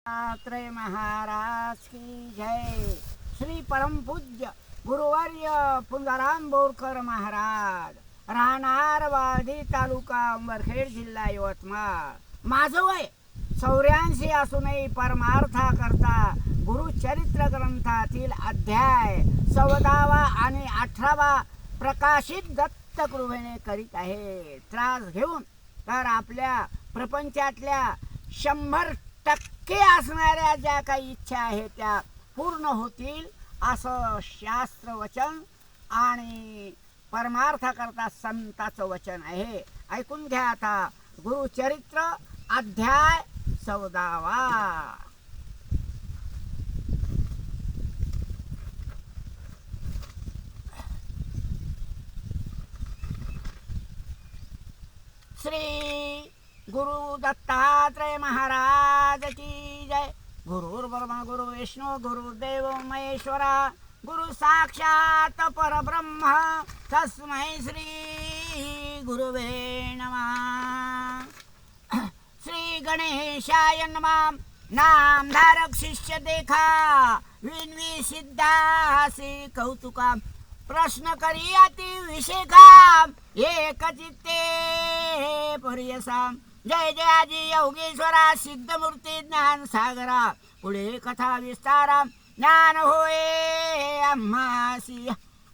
त्रय महाराज की जय। श्री परम पूज्य गुरुवर्य पुंजाराम बोरकर महाराज, राहणार वाधी, तालुका अंबरखेड, जिल्हा यवतमाळ। माझं वय 84 असूनही परमार्था करता गुरुचरित्र ग्रंथातील अध्याय 14वा आणि 18वा प्रकाशित दत्तकृपेने करीत आहे। त्रास घेऊन तर आपल्या प्रपंचातल्या 100% असणाऱ्या ज्या काही इच्छा आहेत त्या पूर्ण होतील असं शास्त्र वचन आणि परमार्थ करता संताचं वचन आहे। ऐकून घ्या आता गुरुचरित्र अध्याय 14वा। श्री गुरु दत्तात्रय महाराज की जय। गुरुर्ब्रह्मा गुरु विष्णु गुरुदेव महेश्वरा, गुरु साक्षात परब्रह्म, तस्मै श्री गुरुवे नमः। श्री गणेशाय नमः। नामधारक शिष्य देखा, विनवी सिद्धासी कौतुका, प्रश्न करी अति विषेका, एक चित्ते पर्यसा। जय जयाजी योगेश्वरा, सिद्धमूर्ती ज्ञान सागरा, पुढे कथा विस्तारा, ज्ञान होये आम्हासी।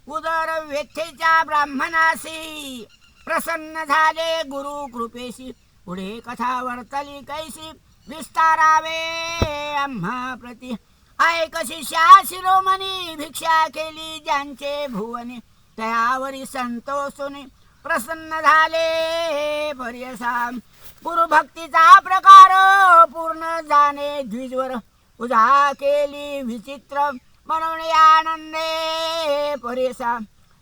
उदर व्यथेच्या ब्राह्मणासी, प्रसन्न झाले गुरु कृपेशी, पुढे कथा वर्तली कैसी, विस्तारावे आम्हा प्रती। ऐक शिष्या शिरोमणी, भिक्षा केली ज्यांचे भुवनी, तयावरी संतोषुनी, प्रसन्न झाले पर्यसा। गुरुभक्तीचा प्रकार पूर्ण जाणे द्विजवर, पूजा केली विचित्र, म्हणून आनंदे पर्यसा।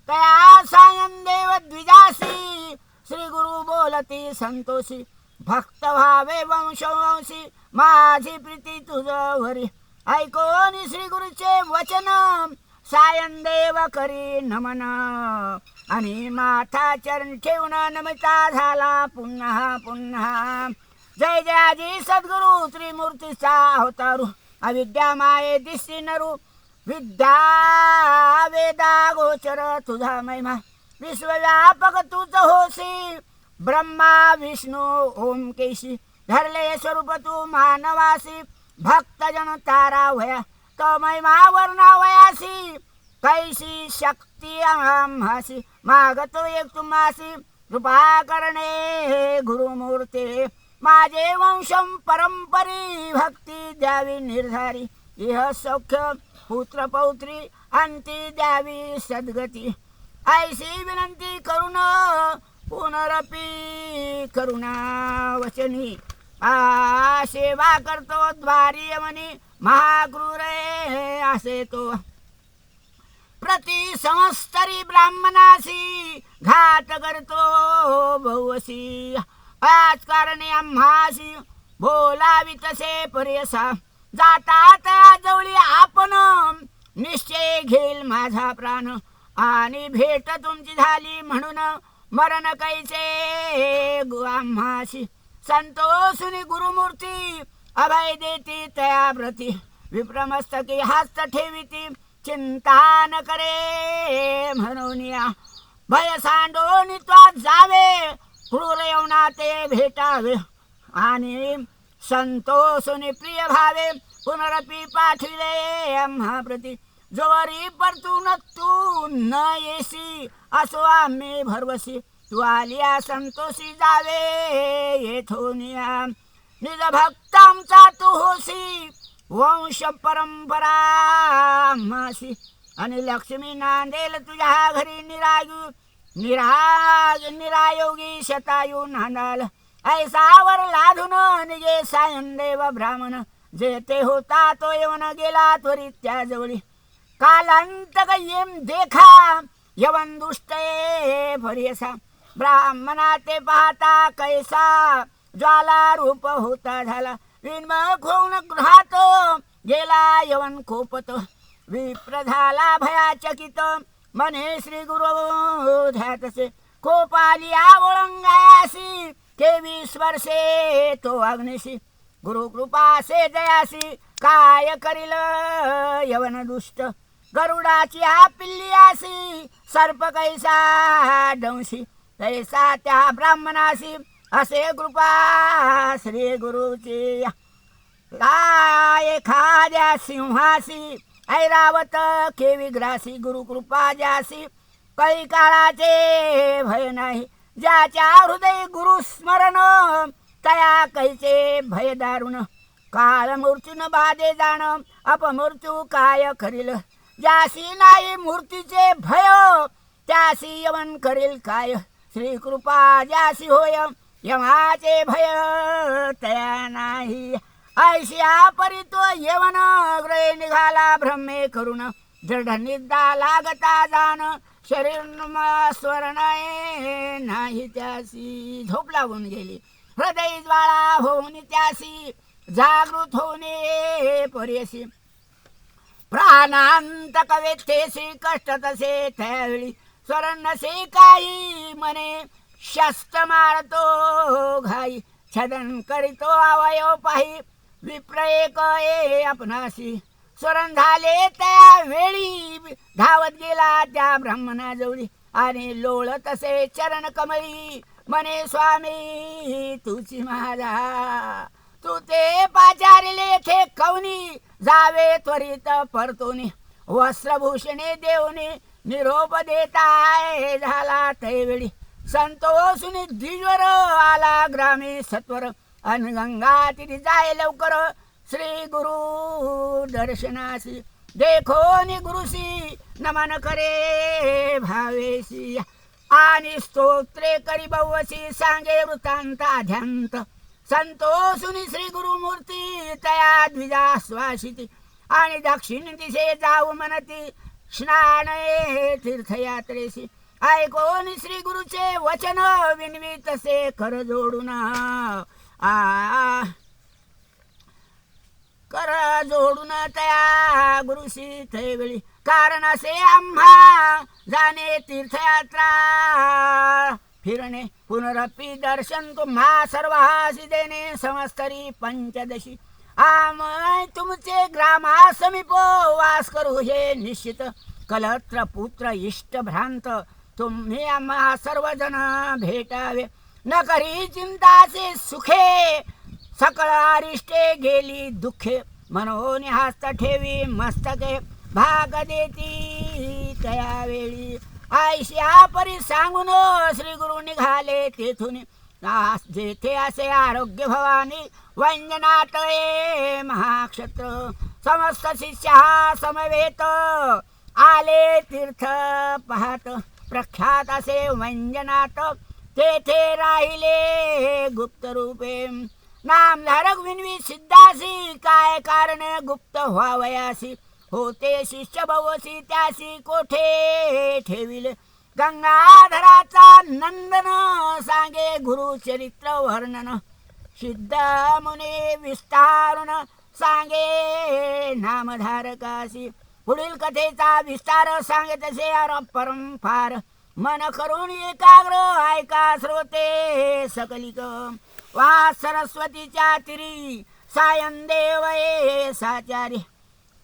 तया सायं देव द्विजासी, श्री गुरु बोलती संतोषी, भक्त व्हावे वंशवंशी, माझी प्रीती तुझवरी। ऐकोनी श्री गुरुचे वचन, सायं देव करी नमन, आणि माथा चरण ठेवून नमिता झाला पुन्हा पुन्हा। जय जयाजी सद्गुरु त्रिमूर्तीचा अवतारू, अविद्या माये दिसी नरू, विद्या वेदा गोचर तुझा महिमा, विश्वव्यापक तुझ होसी, ब्रह्मा विष्णू ओमकेशी, धरले स्वरूप तू मानवासी, भक्तजन तारा वया, तो महिमा वर्णावयासी, कैसी शक्ती आम्हासी, मागतो एक तुम्हासी, कृपा करणे गुरुमूर्ती। माझे वंशम परंपरी, भक्ती द्यावी निर्धारी, इह सौख्य पुत्र पौत्री, अंती द्यावी सद्गती। ऐसी विनंती करून पुनरपी करुणा वचनी, सेवा करतो द्वारी यमनी, महाक्रूर असे तो। प्रति समस्तरी ब्राह्मणासी, घात करतो बहुवसी, आज कारणे आम्हासी, बोलावी तसे पर्यसा। जातात जवळी आपण, निश्चय घेईल माझा प्राण, आणि भेट तुमची झाली म्हणून, मरण कैसे आम्हासी। संतोषुनी गुरुमूर्ती, अभय देती तया प्रती, विप्रमस्तकी हस्त ठेविती, चिंता न करे म्हणून या। भय सांडोनी त्वा जावे, क्रूर येऊना ते भेटावे, आणि संतोषुनी प्रिय भावे, पुनरपी पाठविले आम्हा प्रती। जोवरी परतून तू न येसी, असो आम्ही भरवसी, तू आलिया संतोषी जावे येथोनिया। निज भक्त आमचा तू होसी, वंश परंपरा आम्हासी, आणि लक्ष्मी नांदेल तुझ्या घरी निरायोगी शतायू नांदाल। ऐसावर लाधून निजे सायं देव ब्राह्मण, जे ते होता तो येऊन गेला त्वरित त्याजवळी। कालांतक येम देखा, यवन दुष्ट पर्यसा, ब्राह्मणा ते पाहता कैसा, ज्वाला रूप होता झाला, विन्मुख होऊन गृहात गेला यवन कोपत। विप्र झाला भयाचकित, मने श्री गुरु ध्यातसे, कोप आलिया ओळंगायासी, 23 वर्षे तो अग्निशी, गुरुकृपा से जयासी काय करील यवन दुष्ट गरुडाची हा पिल्लियासी सर्प कैसा दंशी तैसा त्या ब्राह्मणासी असे कृपा श्री गुरुची एखाद्या सिंहासी ऐरावत केविग्रासी गुरुकृपा ज्यासी काही काळाचे भय नाही ज्याच्या हृदय गुरुस्मरण तया कैचे भय दारुण काळ मृत्यून बाधे जाण अपमृत्यू काय करील ज्यासी नाही मूर्तीचे भय त्यासी यवन करील काय श्री कृपा ज्यासी होय यमाचे भय तया नाही ऐशिया परितो यवन ग्रह निघाला भ्रमे करून दृढ निद्रा लागता जाण शरीर स्वर्ण नाही त्यासी झोप लागून गेली हृदय ज्वाळा होऊन त्यासी जागृत होणे परेसी प्राणांतक वेथेसी कष्ट तसे त्यावेळी स्वरणसे काही मने शस्त्र मारतो घाई छदन करीतो अवयव पाही विप्र एक आपणाशी स्वरण झाले त्या वेळी धावत गेला त्या ब्राह्मणाजवळी आणि लोळ तसे चरण कमळी म्हणे स्वामी तुची माझा तू ते पाचारिले थे कवनी जावे त्वरित परतोनी वस्त्रभूषणे देऊनी निरोप देताय झाला त्यावेळी संतोषुनी द्विजवर आला ग्रामी सत्वर अन गंगा तिथे जाय लवकर श्री गुरु दर्शनासी देखोनी गुरुसी नमन करे भावेसी आणि स्तोत्रे करी बवसी सांगे वृत्तांत आध्यांत संतोषुनी श्री गुरुमूर्ती तया द्विजाश्वासिती आणि दक्षिण दिशे जाऊ म्हणती स्नान तीर्थयात्रेसी ऐकोनी श्री गुरुचे वचन विनवी तसे कर जोडून कर जोडून तया गुरुशी थैवेळी कारण असे आम्हा जाणे तीर्थयात्रा फिरणे पुनरपी दर्शन तुम्हा सर्वासी देणे समस्तरी पंचदशी आमय तुमचे ग्रामा समीप वास करू हे निश्चित कलत्र पुत्र इष्ट भ्रांत तुम्ही आम्हा सर्वजण भेटावे न करी चिंताचे सुखे सकळ अरिष्टे गेली दुःखे मनोनी हस्त ठेवी मस्तके भाग देती त्यावेळी आयशा परी सांगून श्री गुरु निघाले तेथून जेथे असे आरोग्य भवानी वंजनातळे महाक्षत्र समस्त शिष्या समवेत आले तीर्थ पाहत प्रख्यात असे वंजनात तेथे राहिले गुप्त रूपे नामधारक विनवी सिद्धासी काय कारण गुप्त व्हावयासी होते शिष्य भवसी त्यासी कोठे ठेविले गंगाधराचा नंदन सांगे गुरु चरित्र वर्णन सिद्ध मुने विस्तारून सांगे नामधारकासी पुढील कथेचा विस्तार सांगे तसे परंपार मन करून एकाग्र ऐका श्रोते सकलिक वा सरस्वतीच्या तिरी सायंदेव साचारी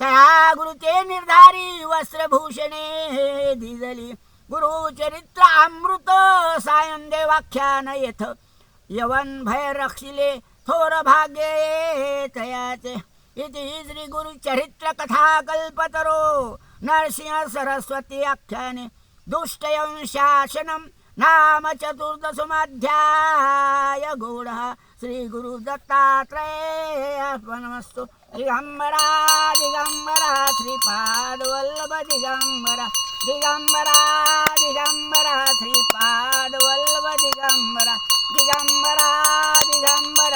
तया गुरुचे निर्धारी वस्त्रभूषणे दिजली गुरुचरित्र अमृत सायंदेवाख्यान येथ यवन भय रक्षिले थोर भाग्ये तयाचे इति श्री गुरुचरित्र कथा कल्पतरो नरसिंह सरस्वती आख्याने दुष्टयं शासनम नाम चतुर्दशमाध्याय गौड़ श्री गुरु दत्तात्रेय अर्पणमस्तु दिगंबरा दिगंबरा श्रीपाद वल्लभ दिगंबरा दिगंबरा दिगंबरा श्रीपाद वल्लभ दिगंबरा दिगंबरा दिगंबरा